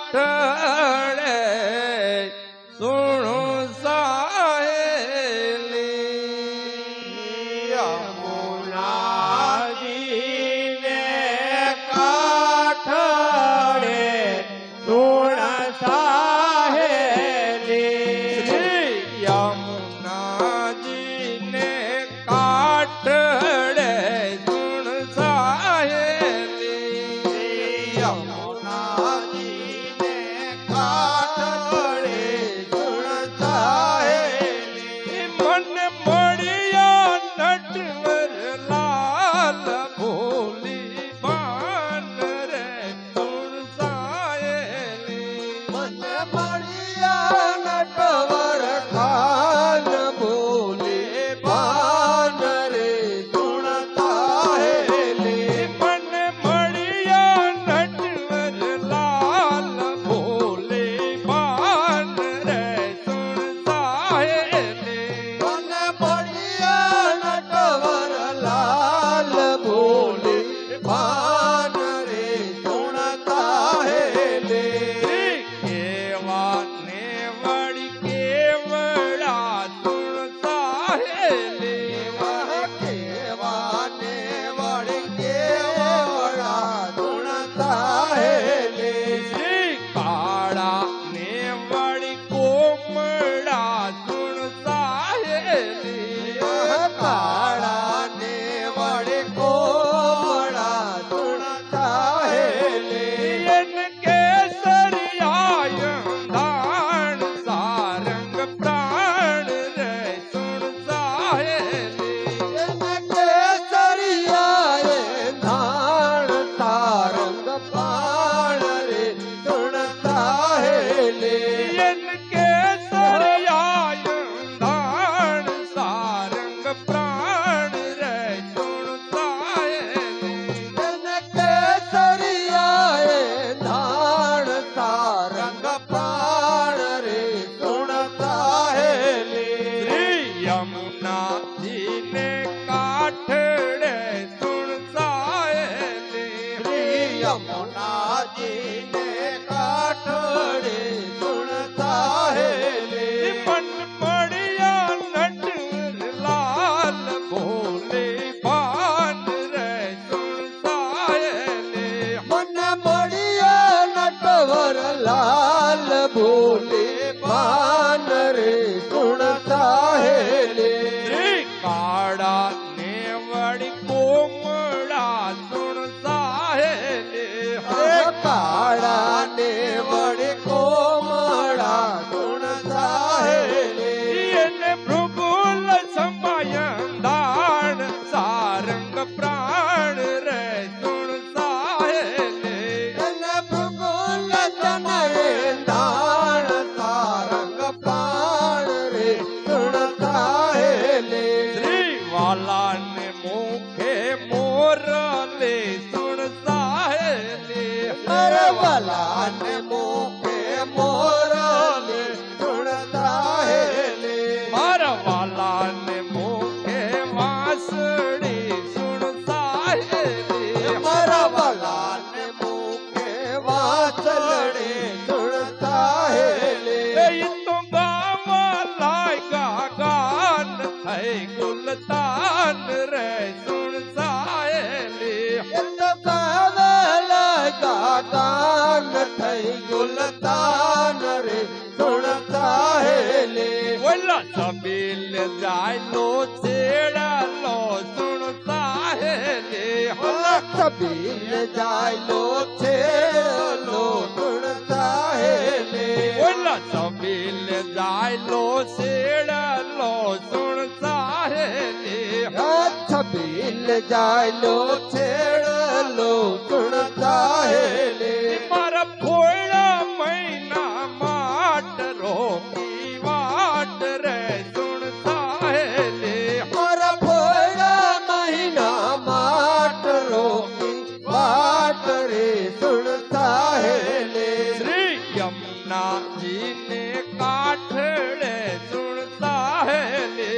काठड़े सुनो साहेली यमुना जी ने काठड़े सुन साहेली यमुना जी ने काठड़े सुन साहेली यमुना जी ने काठड़े सुन साहेली मन मड़िया नटवर लाल भोली बान रे सुन साहेली मन मड़िया नटवर खान बोले बान रे सुनता हेले मन मड़िया नटवर लाल भोले बान रे सुन साहेली मन मड़िया नटवर लाल बोले बान रे सुनता हेले केवा ने वड़ी केवड़ा सुन साहेली वह केवाने वड़ केवड़ा सुनता हेले काड़ा ने वड़ी कोमड़ा सुन साहेली यह काड़ा ने वड़ कोमड़ा सुनता हेले इनके सरियाय धान सारंग प्राण रे सुन साहेली इनके सरियाए धान तारंग पाण रे सुनता हेले इनके सरियाय धान सारंग प्राण रे सुन साहेली इनके सरियाए धान तारंग पाण रे सुनता हेले श्री यमुना जी ने काठड़े सुन साहेली श्री यमुना जी ने काठड़े सुनता हेले मन मड़िया नटवर लाल भोले बान रे सुन साहेली मन मड़िया नटवर लाल भोले पान रे सुनता हेले श्री काड़ा ने वड़ी कोमड़ा सुन साहेली काड़ा ने बड़े कोमड़ा सुनता हेले ने भृगुल समयंदान सारंग प्राण रे सुन साहेली जन भृगुल जनरे दान तारंग पाण रे सुनता हेले श्री वाला ने मुखे मोरले सुन साहेली मरवला ने मुखे मोरले सुनता हेले मार वाला ने मुखे वासड़ी सुन साहेली मरवला ने मुखे वासलड़े सुनता हेले तो गावा लागा गान है गुलतान रे सुन साहेली गान थई गुलतान रे सुनता हेले बोला सबील जाय लो छेड़ा लो सुन साहेली कबील जाय लो छेड़ो सुनता हेले बोला सबील जाय लो छेड़ा लो सुन साहेली छबील जाय लो छेड़ो सुनता हेले मारा फोड़ा महीना माट रोकी वाट रे सुन साहेली और फोड़ा महीना माट रोकी बाट रे सुनता हेले श्री यमुना जी ने काठड़े सुन साहेली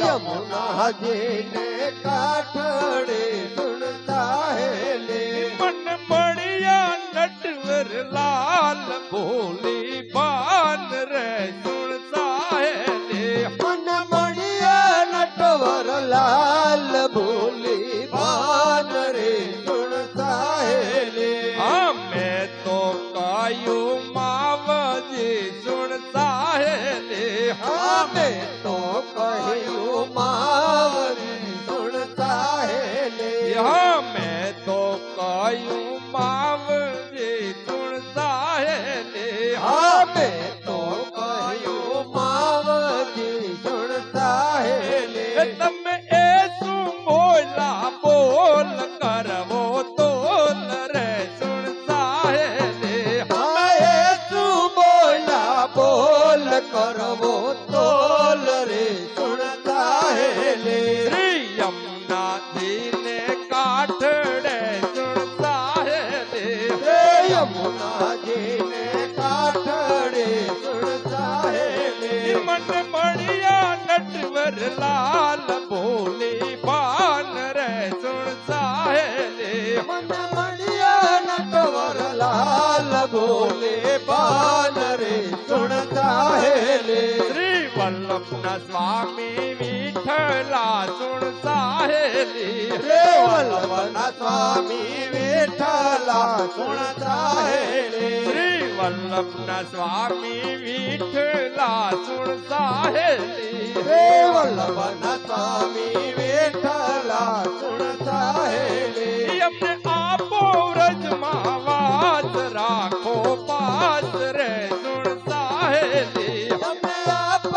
यमुना जी ने काठड़े सुनता हेले मन बढ़िया नटवर नटवर लाल भोली बान रे सुन साहेली मन मणिया नटवर लाल भोली बान रे सुन साहेली हाँ मैं तो कायू मावजी सुन साहेली हाँ मैं तो कहूँ मावरी सुन साहेली हाँ मैं तो कायू मावजी सुन साहेली हाँ मैं तो कहूँ मावरी सुन साहेली तम ऐसू बोला बोल कर वो तोल रे सुन साहेली आए तू बोला बोल करवो तोल रे सुन साहेली श्री यमुना जी ने काठड़े सुन साहेली हे यमुना जी ने काठड़े सुन साहेली मन मणिया नटवर लाल भोली बान रे सुन साहेली मन मणिया नटवर लाल भोले बान रे सुन साहेली श्री वल्लभ स्वामी विठला सुन साहेली रे वल्लभना स्वामी विठला सुन साहेली श्री वल्लभ स्वामी विठला सुन साहेली रे वल्लभना स्वामी विठला सुन साहेली अपने आपो व्रज मावास राखो पास रे सुन साहेली अपने आप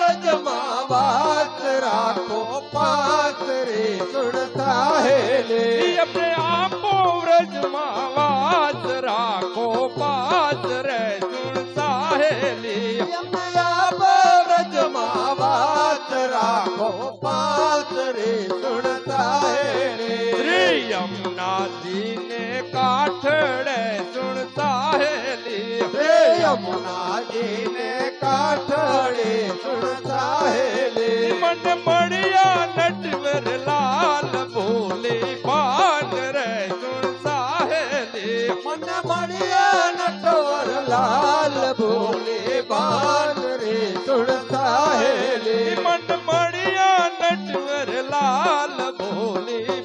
रजमावास राखो पास रे सुन साहेली अपने आपो व्रज मावास राखो पास रे सुन साहेली अपने आप रजमावास राखो पास रे सुन साहेली श्री यमुना जी ने काठड़े सुन साहेली रे यमुना जी ने काठड़े सुन साहेली मन मणिया नटवर लाल भोले बान रे सुन साहेली मन मणिया नटवर लाल भोले बान रे सुन साहेली मन मणिया नटवर लाल भोले